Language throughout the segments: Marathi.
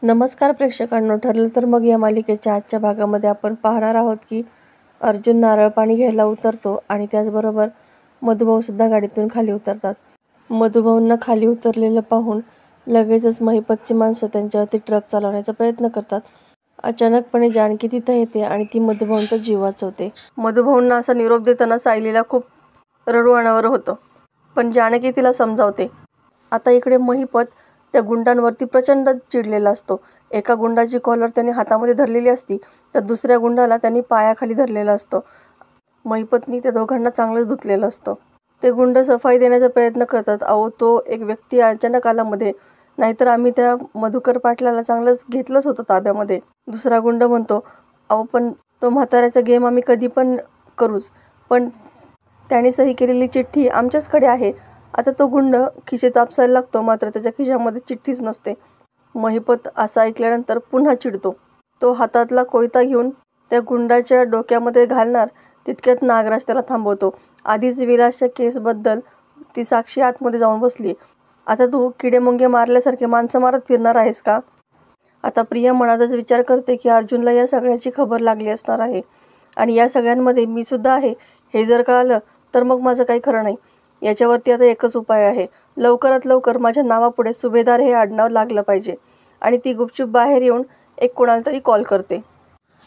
नमस्कार प्रेक्षकांनो, ठरलं तर मग या मालिकेच्या आजच्या भागामध्ये आपण पाहणार आहोत की अर्जुन नारळ पाणी घ्यायला उतरतो आणि त्याचबरोबर मधुभाऊसुद्धा गाडीतून खाली उतरतात. मधुभाऊंना खाली उतरलेलं पाहून लगेचच महिपतची माणसं त्यांच्यावरती ट्रक चालवण्याचा प्रयत्न करतात. अचानकपणे जानकी तिथं येते आणि ती मधुभाऊंचा जीव वाचवते. मधुभाऊंना असा निरोप देताना सायलीला खूप रडू अनावर होतं, पण जानकी तिला समजावते. आता इकडे महिपत त्या गुंडांवरती प्रचंड चिडलेला असतो. एका गुंडाची कॉलर त्याने हातामध्ये धरलेली असती, तर दुसऱ्या गुंडाला त्यांनी पायाखाली धरलेलं असतं. महिपतनी त्या दोघांना चांगलंच धुतलेलं असतं. ते गुंड सफाई देण्याचा प्रयत्न करतात. अहो, तो एक व्यक्ती अचानक आला मध्ये, नाहीतर आम्ही त्या मधुकर पाटलाला चांगलंच घेतलंच होतं ताब्यामध्ये. दुसरा गुंड म्हणतो, अहो पण तो म्हाताऱ्याचा गेम आम्ही कधी पण करूच, पण त्याने सही केलेली चिठ्ठी आमच्याचकडे आहे. आता तो गुंड खिशे चापसायला लागतो, मात्र त्याच्या खिशामध्ये चिठ्ठीच नसते. महिपत असं ऐकल्यानंतर पुन्हा चिडतो. तो हातातला कोयता घेऊन त्या गुंडाच्या डोक्यामध्ये घालणार तितक्यात नागराज त्याला थांबवतो. आधीच विलासच्या केसबद्दल ती साक्षी आतमध्ये जाऊन बसली. आता तू किडेमुंगे मारल्यासारखे माणसं मारत फिरणार आहेस का? आता प्रिया मनातच विचार करते की अर्जुनला या सगळ्याची खबर लागली असणार आहे आणि या सगळ्यांमध्ये मी सुद्धा आहे हे जर कळालं तर मग माझं काही खरं नाही. याच्यावरती आता एकच उपाय आहे, लवकरात लवकर माझ्या नावापुढे सुभेदार हे आडनाव लागलं पाहिजे. आणि ती गुपचूप बाहेर येऊन एक कोणाला तरी कॉल करते.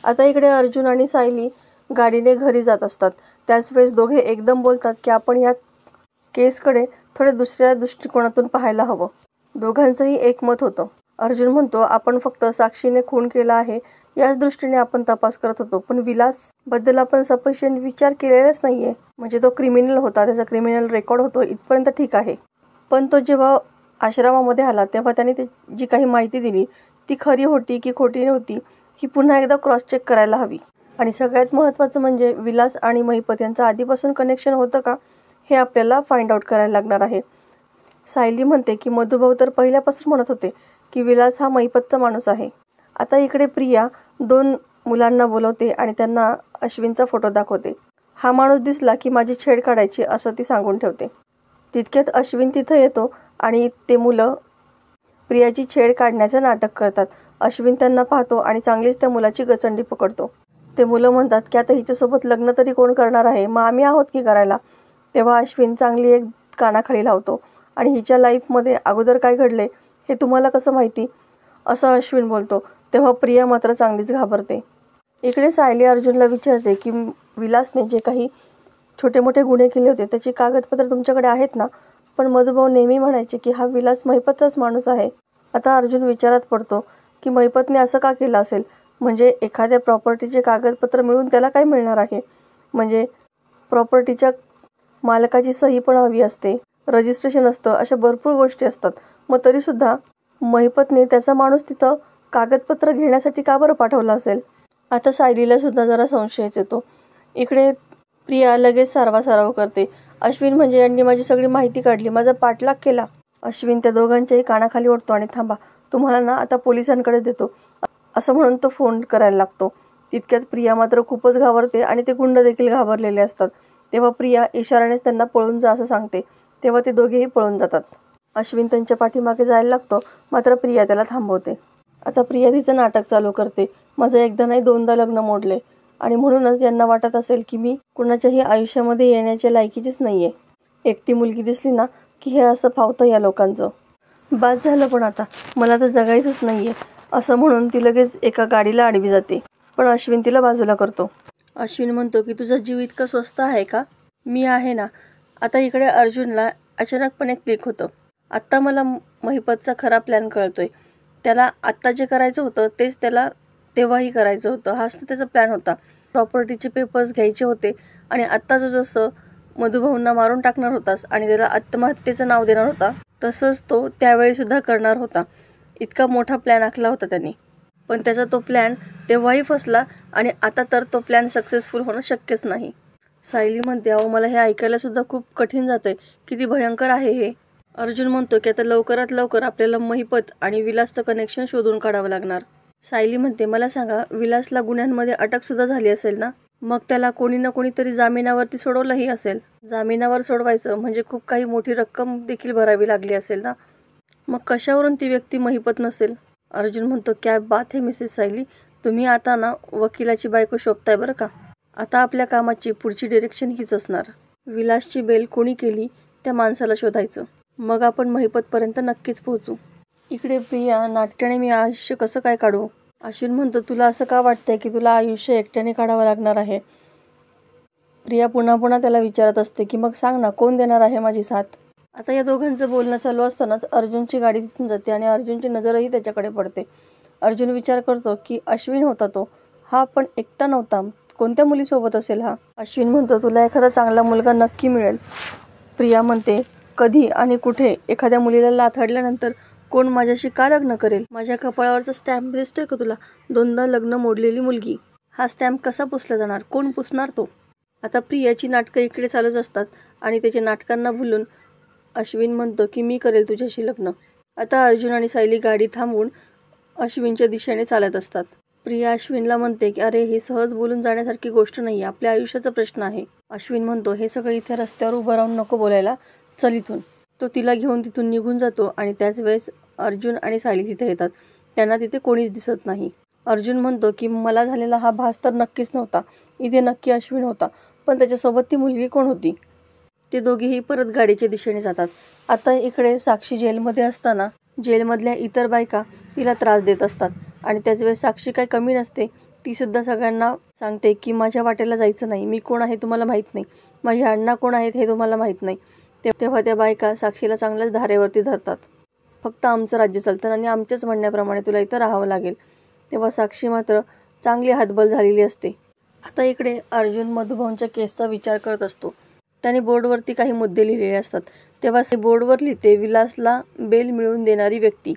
आता इकडे अर्जुन आणि सायली गाडीने घरी जात असतात. त्याच वेळेस दोघे एकदम बोलतात की आपण या केसकडे थोडे दुसऱ्या दृष्टिकोनातून पाहायला हवं. दोघांचंही एकमत होतं. अर्जुन म्हणतो, आपण फक्त साक्षीने खून केला आहे याच दृष्टीने आपण तपास करत होतो, पण विलास बद्दल आपण सफिशियंट विचार केलेलाच नाहीये. म्हणजे तो क्रिमिनल होता, त्याचा क्रिमिनल रेकॉर्ड होतो इथपर्यंत ठीक आहे, पण तो जेव्हा आश्रमामध्ये आला तेव्हा त्याने जी काही माहिती दिली ती खरी होती की खोटी नव्हती ही पुन्हा एकदा क्रॉस चेक करायला हवी. आणि सगळ्यात महत्त्वाचं म्हणजे विलास आणि महिपत यांचं आधीपासून कनेक्शन होतं का हे आपल्याला फाइंड आउट करायला लागणार आहे. सायली म्हणते की मधुभाऊ तर पहिल्यापासून म्हणत होते की विलास हा महिपतचा माणूस आहे. आता इकडे प्रिया 2 मुलांना बोलवते आणि त्यांना अश्विनचा फोटो दाखवते. हा माणूस दिसला की माझी छेड काढायची असं ती सांगून ठेवते. तितक्यात अश्विन तिथं येतो आणि ते मुलं प्रियाची छेड काढण्याचं नाटक करतात. अश्विन त्यांना पाहतो आणि चांगलीच त्या मुलाची गचंडी पकडतो. ते मुलं म्हणतात की आता हिच्यासोबत लग्न तरी कोण करणार आहे, मग आम्ही आहोत की करायला. तेव्हा अश्विन चांगली एक कानाखाली लावतो आणि हिच्या लाईफमध्ये अगोदर काय घडले हे तुम्हाला कसं माहिती, असं अश्विन बोलतो. तेव्हा प्रिया मात्र चांगलीच घाबरते. इकडे सायली अर्जुनला विचारते की विलासने जे काही छोटे मोठे गुन्हे केले होते त्याची कागदपत्र तुमच्याकडे आहेत ना? पण मधुभाऊ नेहमी म्हणायचे की हा विलास महिपतचाच माणूस आहे. आता अर्जुन विचारात पडतो की महिपतने असं का केलं असेल. म्हणजे एखाद्या प्रॉपर्टीचे कागदपत्र मिळून त्याला काय मिळणार आहे? म्हणजे प्रॉपर्टीच्या मालकाची सही पण हवी असते, रजिस्ट्रेशन असतं, अशा भरपूर गोष्टी असतात. मग तरीसुद्धा महिपतने त्याचा माणूस तिथं कागदपत्र घेण्यासाठी का बरं पाठवलं असेल? आता सायलीला सुद्धा जरा संशयच येतो. इकडे प्रिया लगेच सारवासारव करते. अश्विन म्हणजे यांनी माझी सगळी माहिती काढली, माझा पाठलाग केला. अश्विन त्या दोघांच्याही कानाखाली ओढतो आणि थांबा, तुम्हाला ना आता पोलिसांकडे देतो असं म्हणून तो फोन करायला लागतो. तितक्यात प्रिया मात्र खूपच घाबरते आणि ते गुंड देखील घाबरलेले असतात. तेव्हा प्रिया इशाऱ्यानेच त्यांना पळून जा असं सांगते. तेव्हा ते दोघेही पळून जातात. अश्विन त्यांच्या पाठीमागे जायला लागतो, मात्र प्रिया त्याला थांबवते. आता प्रिया तिचं नाटक चालू करते. माझं एकदा नाही 2दा लग्न मोडले आणि म्हणूनच यांना वाटत असेल की मी कुणाच्याही आयुष्यामध्ये येण्याच्या लायकीचीच नाहीये. एकटी मुलगी दिसली ना की हे असं फावतं या लोकांचं. बाद झालं, पण आता मला तर जगायचंच नाहीये असं म्हणून ती लगेच एका गाडीला आडवी जाते. पण अश्विन तिला बाजूला करतो. अश्विन म्हणतो की तुझा जीव इतका स्वस्त आहे का? मी आहे ना. आता इकडे अर्जुनला अचानकपणे क्लिक होतं. आत्ता मला महिपतचा खरा प्लॅन कळतोय. त्याला आत्ता जे करायचं होतं तेच त्याला तेव्हाही करायचं होतं. हाच तर त्याचा प्लॅन होता. प्रॉपर्टीचे पेपर्स घ्यायचे होते आणि आत्ता जो जसं मधुभाऊंना मारून टाकणार होतास आणि त्याला आत्महत्येचं नाव देणार होता तसंच तो त्यावेळी सुद्धा करणार होता. इतका मोठा प्लॅन आखला होता त्यांनी, पण त्याचा तो प्लॅन तेव्हाही फसला आणि आता तर तो प्लॅन सक्सेसफुल होणं शक्यच नाही. सायली म्हणते, अहो मला हे ऐकायला सुद्धा खूप कठीण जातंय, किती भयंकर आहे हे. अर्जुन म्हणतो की आता लवकरात लवकर आपल्याला महिपत आणि विलासचं कनेक्शन शोधून काढावं लागणार. सायली म्हणते, मला सांगा, विलासला गुन्ह्यांमध्ये अटक सुद्धा झाली असेल ना? मग त्याला कोणी ना कोणीतरी जामिनावरती सोडवलंही असेल. जामिनावर सोडवायचं म्हणजे खूप काही मोठी रक्कम देखील भरावी लागली असेल ना? मग कशावरून ती व्यक्ती महिपत नसेल? अर्जुन म्हणतो, क्या बात है मिसेस सायली, तुम्ही आता ना वकिलाची बायको शोभताय बरं का. आता आपल्या कामाची पुढची डिरेक्शन हीच असणार. विलासची बेल कोणी केली त्या माणसाला शोधायचं, मग आपण महिपतपर्यंत नक्कीच पोहोचू. इकडे प्रिया नाट्याने मी आयुष्य कसं काय काढू. अश्विन म्हणतो, तुला असं का वाटतंय की तुला आयुष्य एकट्याने काढावं लागणार आहे. प्रिया पुन्हा पुन्हा त्याला विचारत असते की मग सांग ना, कोण देणार आहे माझी साथ. आता या दोघांचं बोलणं चालू असतानाच अर्जुनची गाडी तिथून जाते आणि अर्जुनची नजरही त्याच्याकडे पडते. अर्जुन विचार करतो की अश्विन होता तो, हा पण एकटा नव्हता, कोणत्या मुलीसोबत असेल हा. अश्विन म्हणतो, तुला एखादा चांगला मुलगा नक्की मिळेल. प्रिया म्हणते, कधी आणि कुठे. एखाद्या मुलीला लाथाडल्यानंतर कोण माझ्याशी का लग्न करेल. माझ्या कपाळावरचा स्टॅम्प दिसतोय का तुला, 2दा लग्न मोडलेली मुलगी. हा स्टॅम्प कसा पुसला जाणार, कोण पुसणार तो. आता प्रियाची नाटकं इकडे चालूच असतात आणि त्याच्या नाटकांना भुलून अश्विन म्हणतो की मी करेल तुझ्याशी लग्न. आता अर्जुन आणि सायली गाडी थांबवून अश्विनच्या दिशेने चालत असतात. प्रिया अश्विनला म्हणते की अरे, ही सहज बोलून जाण्यासारखी गोष्ट नाही, आपल्या आयुष्याचा प्रश्न आहे. अश्विन म्हणतो, हे सगळं इथे रस्त्यावर उभं राहून नको बोलायला, चल इथून. तो तिला घेऊन तिथून निघून जातो आणि त्याच वेळेस अर्जुन आणि सायली तिथे येतात. त्यांना तिथे कोणीच दिसत नाही. अर्जुन म्हणतो की मला झालेला हा भास तर नक्कीच नव्हता, इथे नक्की अश्विन होता, पण त्याच्यासोबत ती मुलगी कोण होती. ते दोघेही परत गाडीच्या दिशेने जातात. आता इकडे साक्षी जेलमध्ये असताना जेलमधल्या इतर बायका तिला त्रास देत असतात आणि त्याच वेळेस साक्षी काही कमी नसते. ती सुद्धा सगळ्यांना सांगते की माझ्या वाटेला जायचं नाही, मी कोण आहे तुम्हाला माहीत नाही, माझे अण्णा कोण आहेत हे तुम्हाला माहीत नाही. तेव्हा त्या बायका साक्षीला चांगल्याच धारेवरती धरतात. फक्त आमचं राज्य चालतं आणि आमच्याच म्हणण्याप्रमाणे तुला इथं राहावं लागेल. तेव्हा साक्षी मात्र चांगली हातबल झालेली असते. आता इकडे अर्जुन मधुभाऊंच्या केसचा विचार करत असतो. त्याने बोर्डवरती काही मुद्दे लिहिलेले असतात. तेव्हा बोर्डवर लिहिते, विलासला बेल मिळवून देणारी व्यक्ती.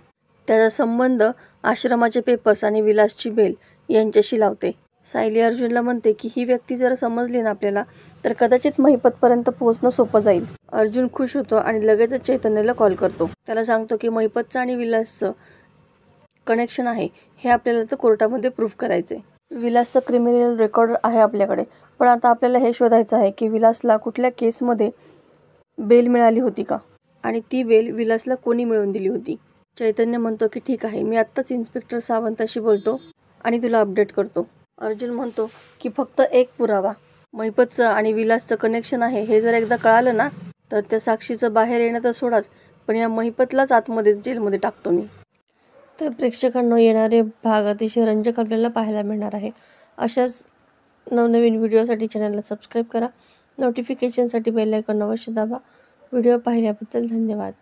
त्याचा संबंध आश्रमाचे पेपर्स आणि विलासची बेल यांच्याशी लावते. सायली अर्जुनला म्हणते की ही व्यक्ती जर समजली ना आपल्याला तर कदाचित महिपतपर्यंत पोहोचणं सोपं जाईल. अर्जुन खुश होतो आणि लगेचच चैतन्यला कॉल करतो. त्याला सांगतो की महिपतचं आणि विलासचं कनेक्शन आहे हे आपल्याला तर कोर्टामध्ये प्रूव्ह करायचे. विलासचं क्रिमिनल रेकॉर्ड आहे आपल्याकडे, पण आता आपल्याला हे शोधायचं आहे की विलासला कुठल्या केसमध्ये बेल मिळाली होती का आणि ती बेल विलासला कोणी मिळवून दिली होती. चैतन्य म्हणतो की ठीक आहे, मी आत्ताच इन्स्पेक्टर सावंताशी बोलतो आणि तुला अपडेट करतो. अर्जुन म्हणतो की फक्त एक पुरावा, महिपतचं आणि विलासचं कनेक्शन आहे हे जर एकदा कळालं ना तर त्या साक्षीचं बाहेर येणं तर सोडाच, पण या महिपतलाच आतमध्ये जेलमध्ये टाकतो मी. तर प्रेक्षकांना येणारे भाग अतिशय रंजक आपल्याला पाहायला मिळणार आहे. अशाच नवनवीन व्हिडिओसाठी चॅनलला सबस्क्राईब करा. नोटिफिकेशनसाठी बेल आयकॉन अवश्य दाबा. व्हिडिओ पाहिल्याबद्दल धन्यवाद.